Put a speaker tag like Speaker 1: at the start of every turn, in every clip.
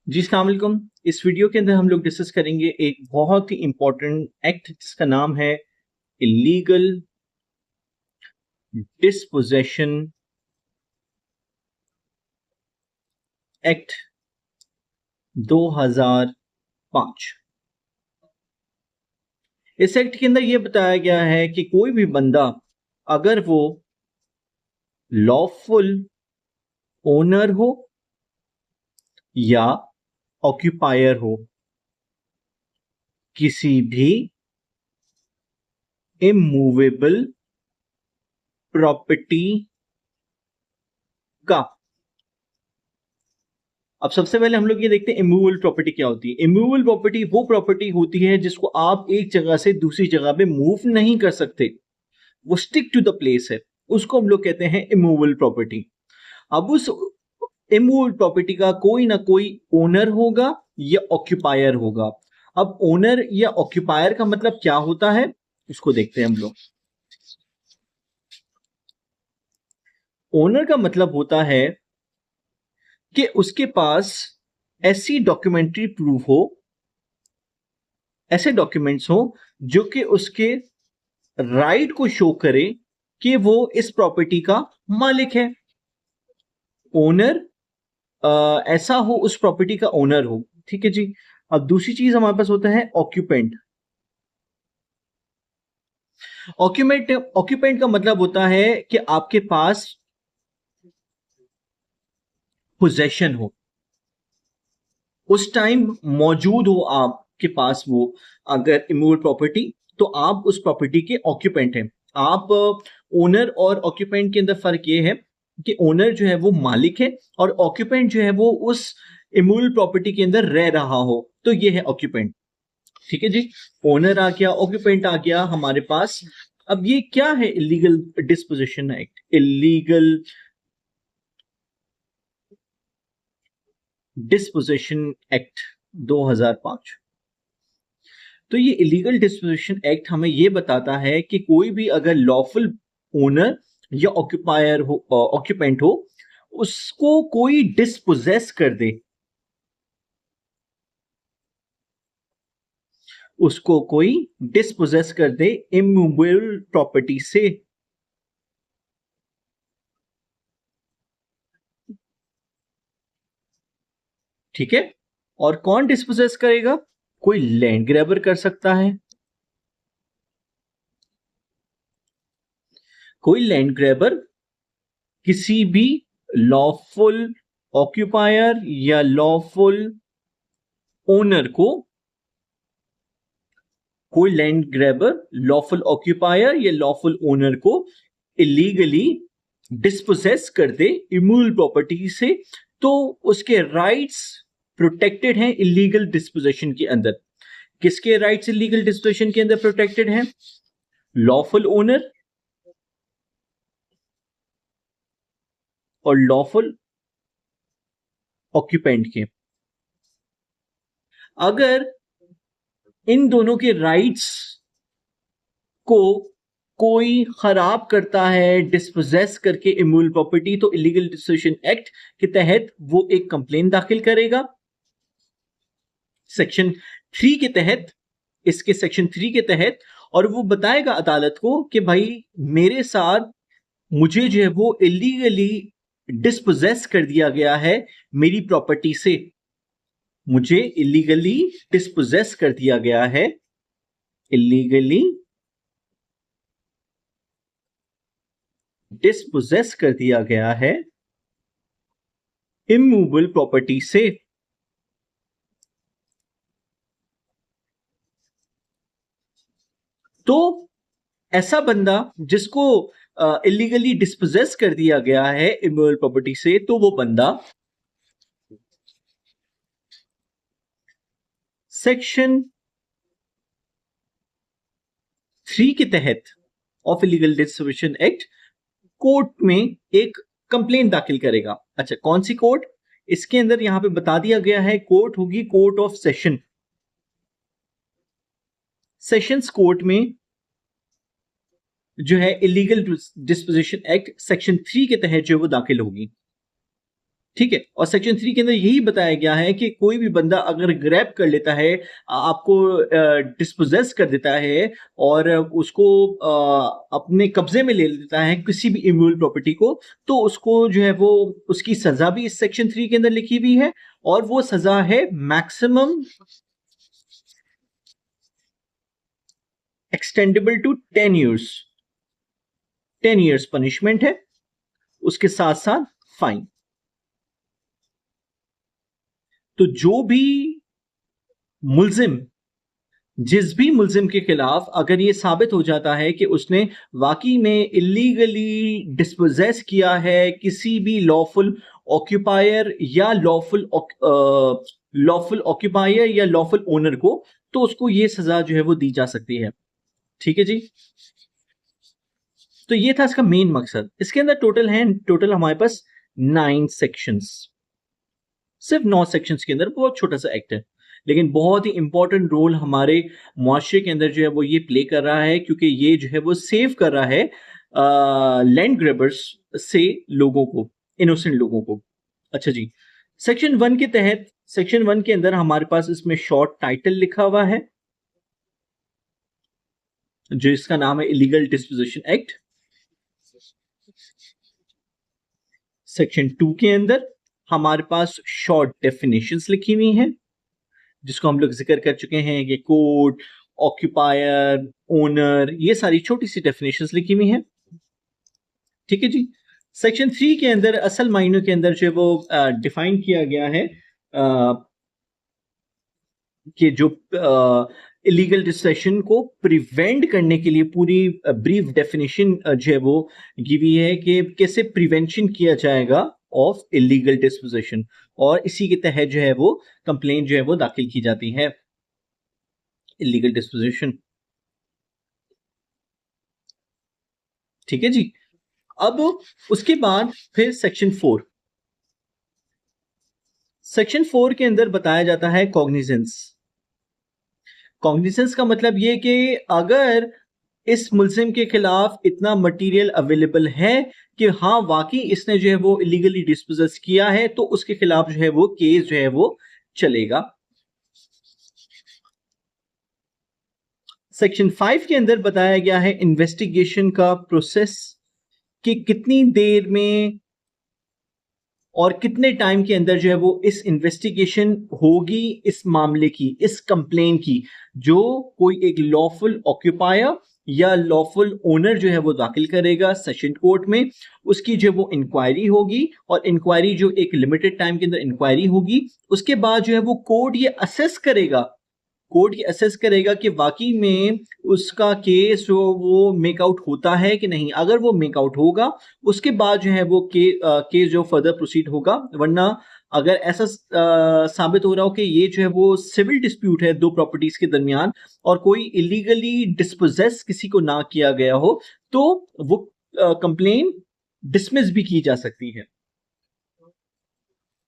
Speaker 1: जी अस्सलाम वालेकुम। इस वीडियो के अंदर हम लोग डिस्कस करेंगे एक बहुत ही इंपॉर्टेंट एक्ट जिसका नाम है इलीगल डिस्पोजेशन एक्ट 2005। इस एक्ट के अंदर यह बताया गया है कि कोई भी बंदा अगर वो लॉफुल ओनर हो या ऑक्यूपायर हो किसी भी इमूवेबल प्रॉपर्टी का। अब सबसे पहले हम लोग ये देखते हैं इमूवेबल प्रॉपर्टी क्या होती है। इमूवेबल प्रॉपर्टी वो प्रॉपर्टी होती है जिसको आप एक जगह से दूसरी जगह पे मूव नहीं कर सकते, वो स्टिक टू द प्लेस है, उसको हम लोग कहते हैं इमूवेबल प्रॉपर्टी। अब उस इमूवेबल प्रॉपर्टी का कोई ना कोई ओनर होगा या ऑक्यूपायर होगा। अब ओनर या ऑक्यूपायर का मतलब क्या होता है उसको देखते हैं हम लोग। ओनर का मतलब होता है कि उसके पास ऐसी डॉक्यूमेंट्री प्रूफ हो, ऐसे डॉक्यूमेंट्स हो जो कि उसके राइट को शो करे कि वो इस प्रॉपर्टी का मालिक है। ओनर ऐसा हो, उस प्रॉपर्टी का ओनर हो। ठीक है जी। अब दूसरी चीज हमारे पास होता है ऑक्यूपेंट। ऑक्यूपेंट का मतलब होता है कि आपके पास पोजेशन हो, उस टाइम मौजूद हो आपके पास वो, अगर इमूवेबल प्रॉपर्टी, तो आप उस प्रॉपर्टी के ऑक्यूपेंट हैं। आप ओनर और ऑक्यूपेंट के अंदर फर्क ये है कि ओनर जो है वो मालिक है और ऑक्यूपेंट जो है वो उस इमूवेबल प्रॉपर्टी के अंदर रह रहा हो, तो ये है ऑक्यूपेंट। ठीक है जी। ओनर आ गया, ऑक्यूपेंट आ गया हमारे पास। अब ये क्या है illegal disposition act? Illegal disposition act 2005। तो ये इलीगल डिस्पोजिशन एक्ट हमें ये बताता है कि कोई भी अगर लॉफुल ओनर या ऑक्यूपायर हो, ऑक्यूपेंट हो, उसको कोई डिस्पोजेस कर दे, उसको कोई डिस्पोजेस कर दे इमूवेबल प्रॉपर्टी से। ठीक है। और कौन डिस्पोजेस करेगा? कोई लैंड ग्रैबर कर सकता है। कोई लैंड ग्रैबर किसी भी लॉफुल ऑक्यूपायर या लॉफुल ओनर को, कोई लैंड ग्रैबर लॉफुल ऑक्यूपायर या लॉफुल ओनर को इलीगली डिस्पोजेस कर दे इमूवेबल प्रॉपर्टी से, तो उसके राइट्स प्रोटेक्टेड हैं इलीगल डिस्पोजेशन के अंदर। किसके राइट्स इलीगल डिस्पोजेशन के अंदर प्रोटेक्टेड हैं? लॉफुल ओनर और लॉफुल ऑक्यूपेंट के। अगर इन दोनों के राइट्स को कोई खराब करता है डिस्पोजेस करके इमूवेबल प्रॉपर्टी, तो इलीगल डिस्पोजिशन एक्ट के तहत वो एक कंप्लेन दाखिल करेगा सेक्शन 3 के तहत, इसके सेक्शन 3 के तहत। और वो बताएगा अदालत को कि भाई मेरे साथ, मुझे जो है वो इलीगली डिस्पोजेस कर दिया गया है मेरी प्रॉपर्टी से, मुझे इलीगली डिस्पोजेस कर दिया गया है, इलीगली डिस्पोजेस कर दिया गया है इमूवेबल प्रॉपर्टी से। तो ऐसा बंदा जिसको इलीगली डिस्पोजेस कर दिया गया है इमूवेबल प्रॉपर्टी से, तो वो बंदा सेक्शन 3 के तहत of illegal disposition act court में एक कंप्लेंट दाखिल करेगा। अच्छा, कौन सी कोर्ट? इसके अंदर यहां पे बता दिया गया है, कोर्ट होगी court of session. Sessions court में जो है इलीगल डिस्पोजिशन एक्ट सेक्शन 3 के तहत जो वो दाखिल होगी। ठीक है। और सेक्शन 3 के अंदर यही बताया गया है कि कोई भी बंदा अगर ग्रैब कर लेता है, आपको डिस्पोजेस कर देता है और उसको अपने कब्जे में ले लेता है किसी भी इम्यूएबल प्रॉपर्टी को, तो उसको जो है वो उसकी सजा भी इस सेक्शन 3 के अंदर लिखी हुई है, और वो सजा है maximum extendable to 10 years. 10 years punishment है, उसके साथ साथ फाइन। तो जो भी मुल्जिम, जिस भी मुल्जिम के खिलाफ अगर ये साबित हो जाता है कि उसने वाकई में इलीगली डिस्पोजेस किया है किसी भी लॉफुल ऑक्यूपायर या लॉफुल ऑक्यूपायर या लॉफुल ओनर को, तो उसको ये सजा जो है वो दी जा सकती है। ठीक है जी। तो ये था इसका मेन मकसद। इसके अंदर टोटल हमारे पास 9 सेक्शंस, सिर्फ 9 सेक्शंस के अंदर बहुत छोटा सा एक्ट है, लेकिन बहुत ही इंपॉर्टेंट रोल हमारे मुआशरे के अंदर जो है वो ये प्ले कर रहा है, क्योंकि ये जो है वो सेव कर रहा है लैंड ग्रेबर्स से लोगों को, इनोसेंट लोगों को। अच्छा जी, सेक्शन 1 के तहत, सेक्शन 1 के अंदर हमारे पास इसमें शॉर्ट टाइटल लिखा हुआ है जो इसका नाम है इलीगल डिस्पोजिशन एक्ट। सेक्शन 2 के अंदर हमारे पास शॉर्ट डेफिनेशंस लिखी हुई हैं जिसको हम लोग जिक्र कर चुके हैं कि कोड, ऑक्यूपायर, ओनर, ये सारी छोटी सी डेफिनेशंस लिखी हुई हैं। ठीक है जी। सेक्शन 3 के अंदर असल मायनों के अंदर जो वो डिफाइन किया गया है कि जो इलीगल डिस्पोजेशन को प्रिवेंट करने के लिए पूरी ब्रीफ डेफिनेशन जो है वो गिवी है कि कैसे प्रिवेंशन किया जाएगा ऑफ इलीगल डिस्पोजेशन, और इसी के तहत जो है वो कंप्लेंट जो है वो दाखिल की जाती है इलीगल डिस्पोजिशन। ठीक है जी। अब उसके बाद फिर सेक्शन 4, सेक्शन 4 के अंदर बताया जाता है कॉग्निजेंस। कॉग्निजेंस का मतलब ये कि अगर इस मुल्जिम के खिलाफ इतना मटेरियल अवेलेबल है कि हाँ वाकई इसने जो है वो इलीगली डिस्पोजेस किया है, तो उसके खिलाफ जो है वो केस जो है वो चलेगा। सेक्शन 5 के अंदर बताया गया है इन्वेस्टिगेशन का प्रोसेस, कि कितनी देर में और कितने टाइम के अंदर जो है वो इस इन्वेस्टिगेशन होगी इस मामले की, इस कंप्लेन की, जो कोई एक लॉफुल ऑक्यूपायर या लॉफुल ओनर जो है वो दाखिल करेगा सेशन कोर्ट में। उसकी जो वो इंक्वायरी होगी, और इंक्वायरी जो एक लिमिटेड टाइम के अंदर इंक्वायरी होगी, उसके बाद जो है वो कोर्ट ये असेस करेगा, कोर्ट ये असेस करेगा कि वाकई में उसका केस जो वो मेक आउट होता है कि नहीं। अगर वो मेक आउट होगा, उसके बाद जो है वो केस जो फर्दर प्रोसीड होगा, वरना अगर ऐसा साबित हो रहा हो कि ये जो है वो सिविल डिस्प्यूट है दो प्रॉपर्टीज के दरमियान और कोई इलीगली डिस्पोजेस किसी को ना किया गया हो, तो वो कंप्लेन डिसमिस भी की जा सकती है।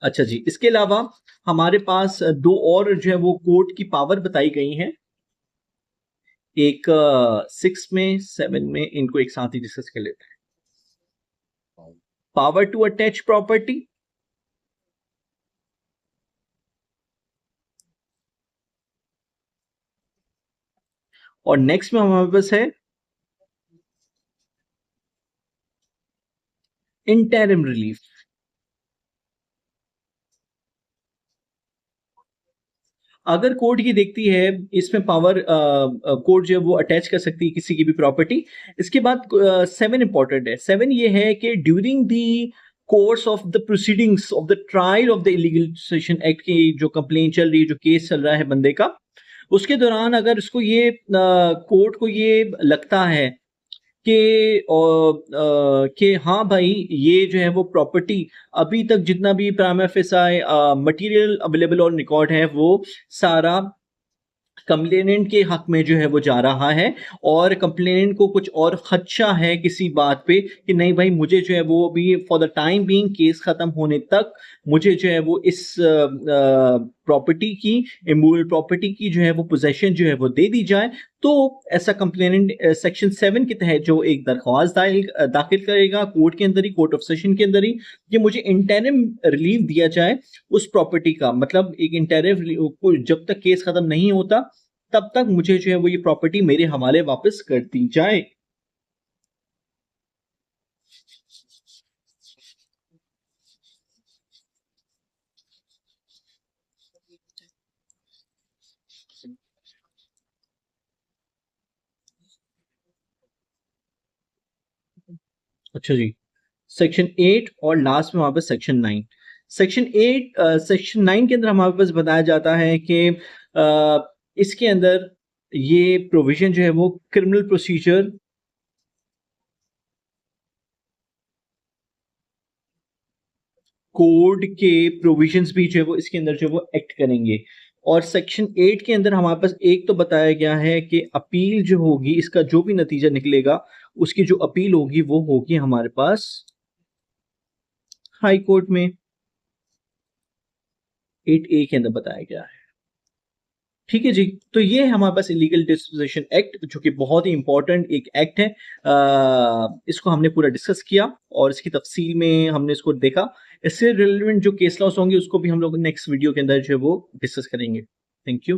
Speaker 1: अच्छा जी, इसके अलावा हमारे पास दो और जो है वो कोर्ट की पावर बताई गई हैं, एक 6 में 7 में, इनको एक साथ ही डिस्कस कर लेते हैं। पावर टू अटैच प्रॉपर्टी, और नेक्स्ट में हमारे पास है इंटरिम रिलीफ। अगर कोर्ट ये देखती है इसमें पावर, कोर्ट जो है वो अटैच कर सकती है किसी की भी प्रॉपर्टी। इसके बाद 7 इंपॉर्टेंट है। 7 ये है कि during the course of the proceedings of the trial of the illegal disposition act की जो कंप्लेन चल रही है, जो केस चल रहा है बंदे का, उसके दौरान अगर इसको ये कोर्ट को ये लगता है कि हाँ भाई ये जो है वो प्रॉपर्टी अभी तक जितना भी प्राइमा फेसाई मटेरियल अवेलेबल और रिकॉर्ड है वो सारा कंप्लेनेंट के हक में जो है वो जा रहा है, और कंप्लेनेंट को कुछ और खदशा है किसी बात पे कि नहीं भाई मुझे जो है वो अभी for the time being case खत्म होने तक मुझे जो है वो इस प्रॉपर्टी की, इमूवेबल प्रॉपर्टी की जो है वो पोजेशन जो है वो दे दी जाए, तो ऐसा कंप्लेनेंट सेक्शन 7 के तहत जो एक दरख्वास्त दाखिल करेगा कोर्ट के अंदर ही, कोर्ट ऑफ सेशन के अंदर ही, कि मुझे इंटरिम रिलीफ दिया जाए उस प्रॉपर्टी का। मतलब एक इंटरिम, जब तक केस खत्म नहीं होता तब तक मुझे जो है वो ये प्रॉपर्टी मेरे हवाले वापस कर दी जाए। अच्छा जी, सेक्शन 8 और लास्ट में वहां पर सेक्शन 9। सेक्शन 9 के अंदर हमारे पास बताया जाता है कि इसके अंदर ये प्रोविजन जो है वो क्रिमिनल प्रोसीजर कोड के प्रोविजंस भी जो है वो इसके अंदर जो है वो एक्ट करेंगे। और सेक्शन 8 के अंदर हमारे पास एक तो बताया गया है कि अपील जो होगी, इसका जो भी नतीजा निकलेगा उसकी जो अपील होगी वो होगी हमारे पास हाई कोर्ट में। 8A के अंदर बताया गया है। ठीक है जी, तो ये हमारे पास इलीगल डिस्पोजिशन एक्ट, जो कि बहुत ही इंपॉर्टेंट एक एक्ट है, इसको हमने पूरा डिस्कस किया और इसकी तफसील में हमने इसको देखा। इससे रिलेवेंट जो केस लॉस होंगे उसको भी हम लोग नेक्स्ट वीडियो के अंदर जो है वो डिस्कस करेंगे। Thank you.